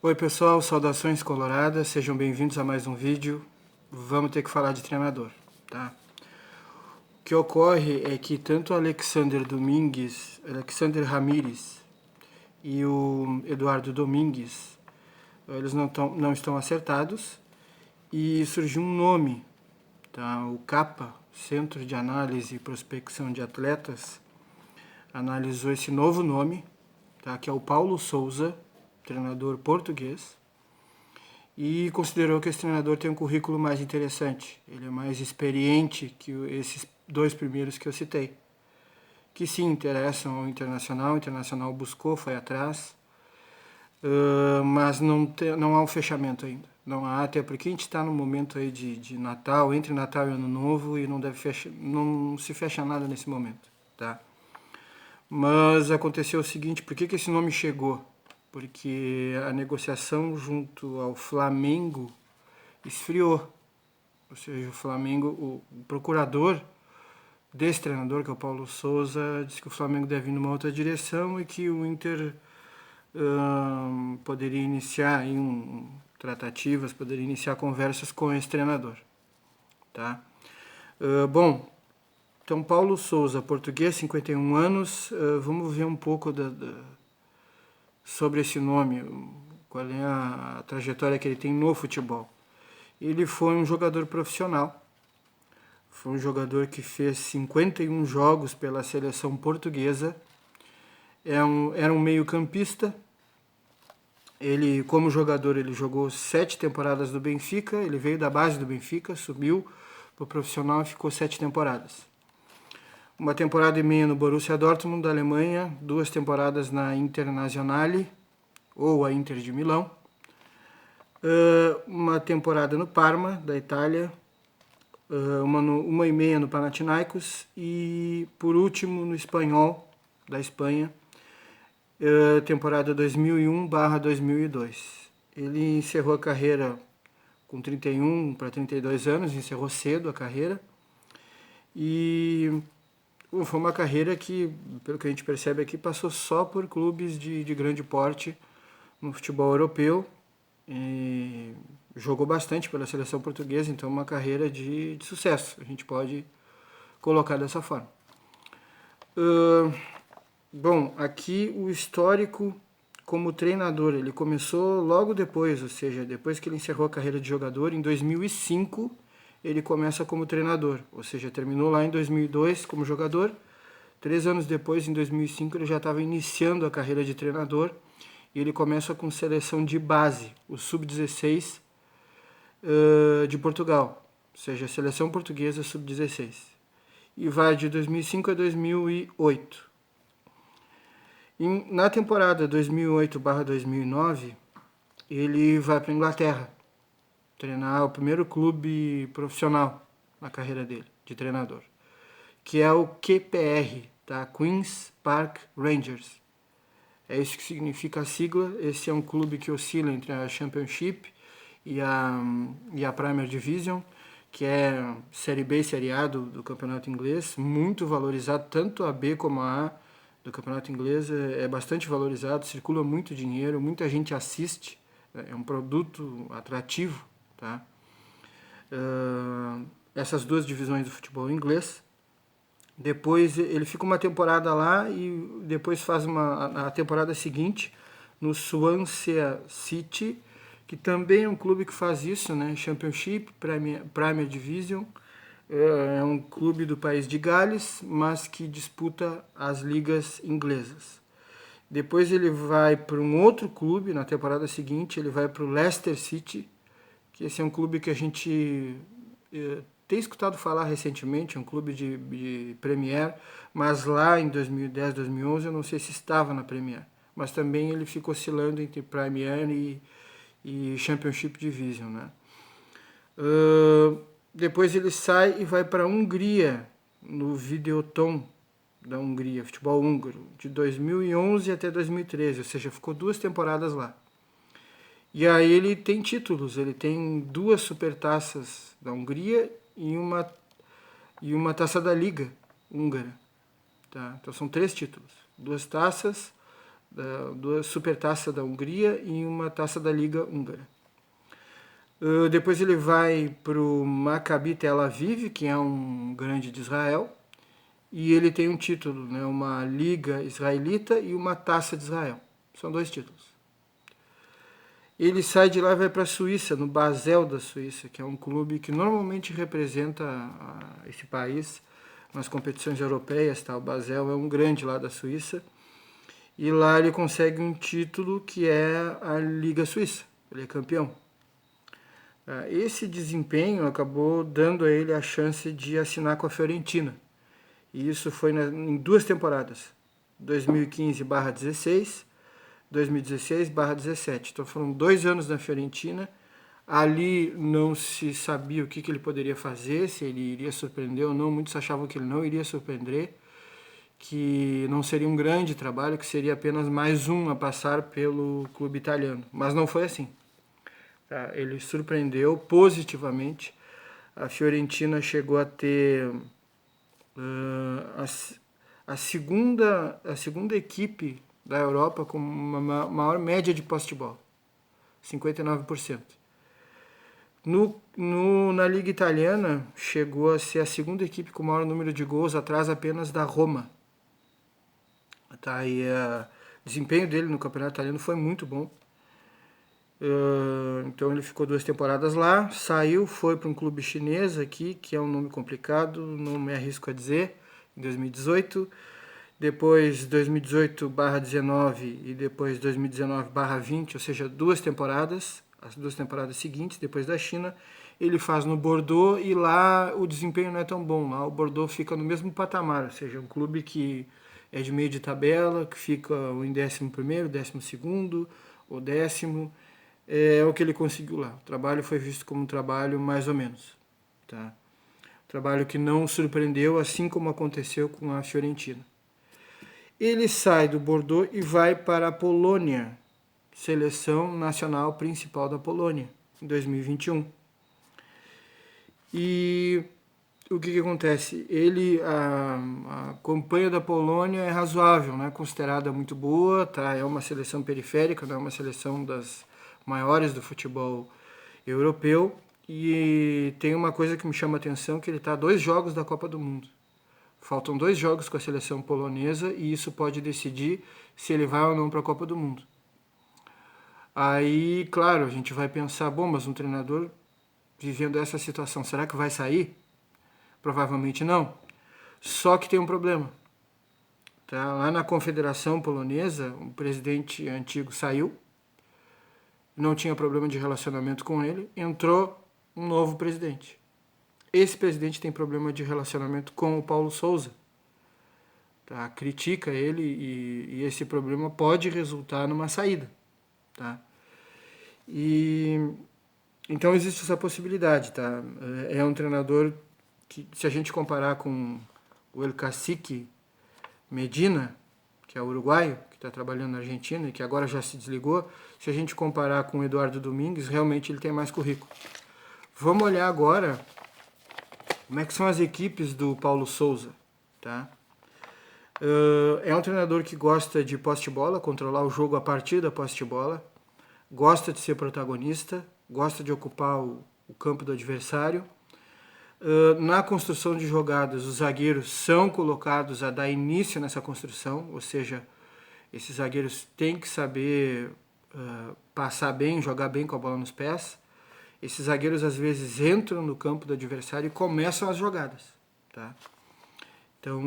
Oi pessoal, saudações coloradas, sejam bem-vindos a mais um vídeo. Vamos ter que falar de treinador, tá? O que ocorre é que tanto o Alexander Ramírez e o Eduardo Domingues, eles não estão acertados e surgiu um nome, tá? O CAPA, Centro de Análise e Prospecção de Atletas, analisou esse novo nome, tá? Que é o Paulo Souza, treinador português, e considerou que esse treinador tem um currículo mais interessante. Ele é mais experiente que esses dois primeiros que eu citei, que sim interessam ao Internacional. O Internacional buscou, foi atrás, mas não há um fechamento ainda. Não há, até porque a gente está no momento aí de Natal, entre Natal e Ano Novo, e não se fecha nada nesse momento, tá? Mas aconteceu o seguinte, por que esse nome chegou? Porque a negociação junto ao Flamengo esfriou. Ou seja, o Flamengo, o procurador desse treinador, que é o Paulo Souza, disse que o Flamengo deve ir numa outra direção e que o Inter poderia iniciar tratativas, poderia iniciar conversas com esse treinador. Tá? Bom, então Paulo Souza, português, 51 anos, vamos ver um pouco sobre esse nome, qual é a trajetória que ele tem no futebol. Ele foi um jogador profissional, foi um jogador que fez 51 jogos pela seleção portuguesa, era um meio-campista. Ele, como jogador, ele jogou 7 temporadas do Benfica, ele veio da base do Benfica, subiu para o profissional e ficou 7 temporadas. Uma temporada e meia no Borussia Dortmund da Alemanha, 2 temporadas na Internazionale, ou a Inter de Milão, uma temporada no Parma, da Itália, uma e meia no Panathinaikos e, por último, no Espanhol, da Espanha, temporada 2001/2002. Ele encerrou a carreira com 31 para 32 anos, encerrou cedo a carreira, e foi uma carreira que, pelo que a gente percebe aqui, passou só por clubes de grande porte no futebol europeu, e jogou bastante pela seleção portuguesa, então uma carreira de sucesso, a gente pode colocar dessa forma. Bom, aqui o histórico como treinador, ele começou logo depois, ou seja, depois que ele encerrou a carreira de jogador, em 2005 ele começa como treinador, ou seja, terminou lá em 2002 como jogador, 3 anos depois, em 2005, ele já estava iniciando a carreira de treinador, e ele começa com seleção de base, o Sub-16 de Portugal, ou seja, a seleção portuguesa Sub-16, e vai de 2005 a 2008. Na temporada 2008/2009, ele vai para a Inglaterra, treinar o primeiro clube profissional na carreira dele, de treinador, que é o QPR, tá? Queen's Park Rangers. É isso que significa a sigla. Esse é um clube que oscila entre a Championship e a Premier Division, que é Série B e Série A do campeonato inglês, muito valorizado, tanto a B como a A do campeonato inglês é bastante valorizado, circula muito dinheiro, muita gente assiste, é um produto atrativo, tá? Essas duas divisões do futebol inglês. Depois ele fica uma temporada lá e depois faz a temporada seguinte no Swansea City, que também é um clube que faz isso, né? Championship, Premier Division. É um clube do país de Gales, mas que disputa as ligas inglesas. Depois ele vai para um outro clube, na temporada seguinte, ele vai para o Leicester City, que esse é um clube que a gente tem escutado falar recentemente, um clube de Premier, mas lá em 2010, 2011, eu não sei se estava na Premier, mas também ele fica oscilando entre Premier e Championship Division, né? Depois ele sai e vai para a Hungria, no Videoton da Hungria, futebol húngaro, de 2011 até 2013, ou seja, ficou 2 temporadas lá. E aí ele tem títulos, ele tem 2 supertaças da Hungria e uma taça da Liga húngara. Tá? Então são 3 títulos, 2 taças, duas Supertaça da Hungria e uma Taça da Liga Húngara. Depois ele vai para o Maccabi Tel Aviv, que é um grande de Israel, e ele tem um título, né, uma Liga Israelita e uma Taça de Israel. São 2 títulos. Ele sai de lá e vai para a Suíça, no Basel da Suíça, que é um clube que normalmente representa esse país nas competições europeias. Tá? O Basel é um grande lá da Suíça. E lá ele consegue um título que é a Liga Suíça. Ele é campeão. Esse desempenho acabou dando a ele a chance de assinar com a Fiorentina. E isso foi em 2 temporadas. 2015/16, 2016/17. Então foram 2 anos na Fiorentina. Ali não se sabia o que ele poderia fazer, se ele iria surpreender ou não. Muitos achavam que ele não iria surpreender, que não seria um grande trabalho, que seria apenas mais um a passar pelo clube italiano. Mas não foi assim. Tá? Ele surpreendeu positivamente. A Fiorentina chegou a ter a segunda equipe da Europa com uma maior média de posse de bola, 59%. Na Liga Italiana, chegou a ser a segunda equipe com o maior número de gols, atrás apenas da Roma. Tá, e o desempenho dele no campeonato italiano foi muito bom. Então ele ficou 2 temporadas lá, saiu, foi para um clube chinês aqui, que é um nome complicado, não me arrisco a dizer, em 2018. Depois 2018/19 e depois 2019/20, ou seja, 2 temporadas, as 2 temporadas seguintes, depois da China, ele faz no Bordeaux e lá o desempenho não é tão bom. Lá o Bordeaux fica no mesmo patamar, ou seja, um clube que é de meio de tabela, que fica em 11º, 12º ou 10º, é o que ele conseguiu lá. O trabalho foi visto como um trabalho mais ou menos. Tá? Trabalho que não surpreendeu, assim como aconteceu com a Fiorentina. Ele sai do Bordeaux e vai para a Polônia, seleção nacional principal da Polônia, em 2021. E o que acontece? A campanha da Polônia é razoável, né? Considerada muito boa, tá? É uma seleção periférica, não é uma seleção das maiores do futebol europeu. E tem uma coisa que me chama a atenção, que ele está a 2 jogos da Copa do Mundo. Faltam 2 jogos com a seleção polonesa e isso pode decidir se ele vai ou não para a Copa do Mundo. Aí, claro, a gente vai pensar, bom, mas um treinador vivendo essa situação, será que vai sair? Provavelmente não. Só que tem um problema. Tá? Lá na Confederação Polonesa, o presidente antigo saiu, não tinha problema de relacionamento com ele, entrou um novo presidente. Esse presidente tem problema de relacionamento com o Paulo Sousa. Tá? Critica ele e esse problema pode resultar numa saída. Tá? Então existe essa possibilidade. Tá? É um treinador que, se a gente comparar com o El Cacique Medina, que é uruguaio, que está trabalhando na Argentina e que agora já se desligou, se a gente comparar com o Eduardo Domingues, realmente ele tem mais currículo. Vamos olhar agora como é que são as equipes do Paulo Sousa, tá? É um treinador que gosta de posse de bola, controlar o jogo a partir da posse de bola, gosta de ser protagonista, gosta de ocupar o campo do adversário. Na construção de jogadas, os zagueiros são colocados a dar início nessa construção, ou seja, esses zagueiros têm que saber passar bem, jogar bem com a bola nos pés. Esses zagueiros às vezes entram no campo do adversário e começam as jogadas, tá? Então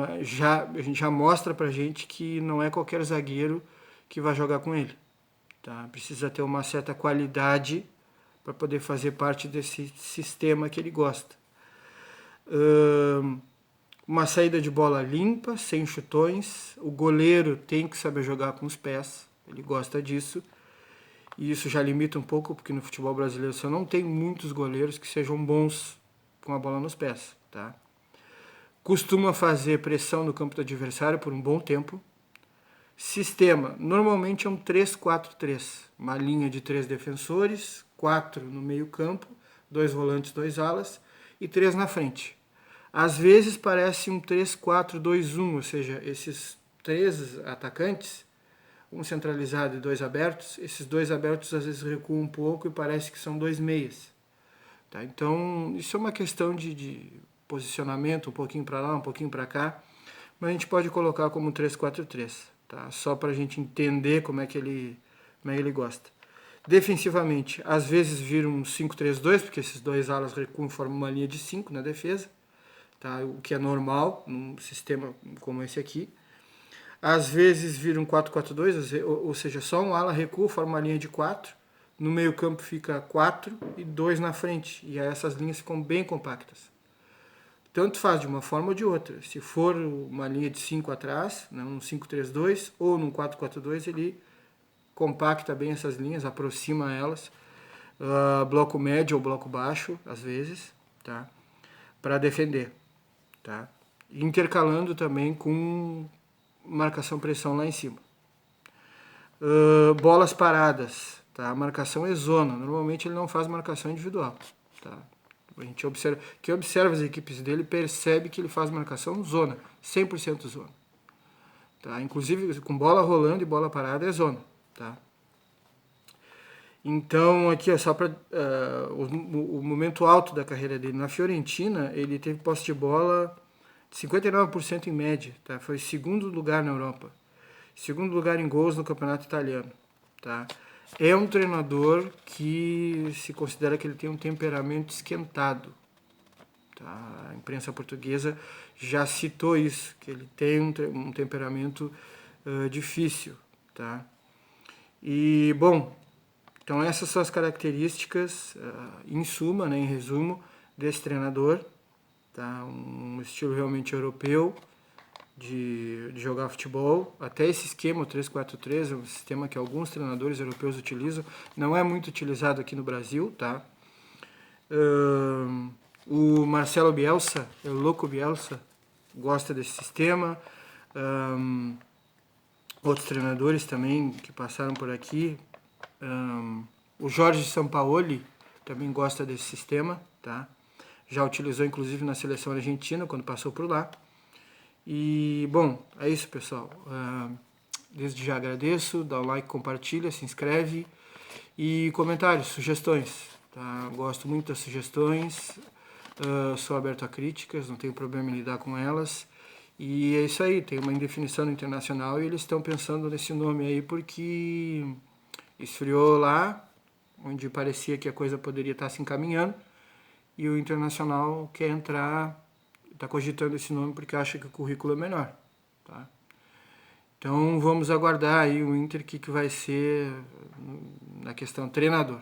a gente já mostra pra gente que não é qualquer zagueiro que vai jogar com ele, tá? Precisa ter uma certa qualidade para poder fazer parte desse sistema que ele gosta. Uma saída de bola limpa, sem chutões. O goleiro tem que saber jogar com os pés, ele gosta disso. E isso já limita um pouco, porque no futebol brasileiro você não tem muitos goleiros que sejam bons com a bola nos pés. Tá? Costuma fazer pressão no campo do adversário por um bom tempo. Sistema, normalmente é um 3-4-3. Uma linha de 3 defensores, 4 no meio campo, 2 volantes, 2 alas e 3 na frente. Às vezes parece um 3-4-2-1, ou seja, esses 3 atacantes um centralizado e 2 abertos, esses 2 abertos às vezes recuam um pouco e parece que são 2 meias. Tá? Então, isso é uma questão de posicionamento, um pouquinho para lá, um pouquinho para cá, mas a gente pode colocar como 3-4-3, tá? Só para a gente entender como é que ele gosta. Defensivamente, às vezes vira um 5-3-2, porque esses 2 alas recuam e formam uma linha de 5 na defesa, tá? O que é normal num sistema como esse aqui. Às vezes vira um 4-4-2, ou seja, só um ala recua, forma uma linha de 4. No meio campo fica 4 e 2 na frente. E aí essas linhas ficam bem compactas. Tanto faz de uma forma ou de outra. Se for uma linha de 5 atrás, num 5-3-2 ou num 4-4-2, ele compacta bem essas linhas, aproxima elas. Bloco médio ou bloco baixo, às vezes, tá? Para defender. Tá? Intercalando também com marcação-pressão lá em cima. Bolas paradas, tá? A marcação é zona. Normalmente ele não faz marcação individual, tá? A gente observa as equipes dele, percebe que ele faz marcação zona, 100% zona. Tá? Inclusive com bola rolando e bola parada é zona, tá? Então aqui só para o momento alto da carreira dele na Fiorentina, ele teve posse de bola de 59% em média, tá? Foi segundo lugar na Europa. Segundo lugar em gols no campeonato italiano, tá? É um treinador que se considera que ele tem um temperamento esquentado, tá? A imprensa portuguesa já citou isso, que ele tem um temperamento difícil, tá? E, bom, então essas são as características, em suma, né, em resumo, desse treinador, tá? Um estilo realmente europeu, de jogar futebol. Até esse esquema, o 3-4-3, é um sistema que alguns treinadores europeus utilizam. Não é muito utilizado aqui no Brasil, tá? O Marcelo Bielsa, o louco Bielsa, gosta desse sistema. Outros treinadores também que passaram por aqui. O Jorge Sampaoli também gosta desse sistema, tá? Já utilizou inclusive na seleção argentina quando passou por lá. E, bom, é isso, pessoal. Desde já agradeço, dá o like, compartilha, se inscreve e comentários, sugestões. Tá? Gosto muito das sugestões, sou aberto a críticas, não tenho problema em lidar com elas. E é isso aí, tem uma indefinição no Internacional e eles estão pensando nesse nome aí porque esfriou lá, onde parecia que a coisa poderia estar se encaminhando, e o Internacional quer entrar, está cogitando esse nome porque acha que o currículo é menor, tá? Então vamos aguardar aí o Inter que vai ser na questão treinador.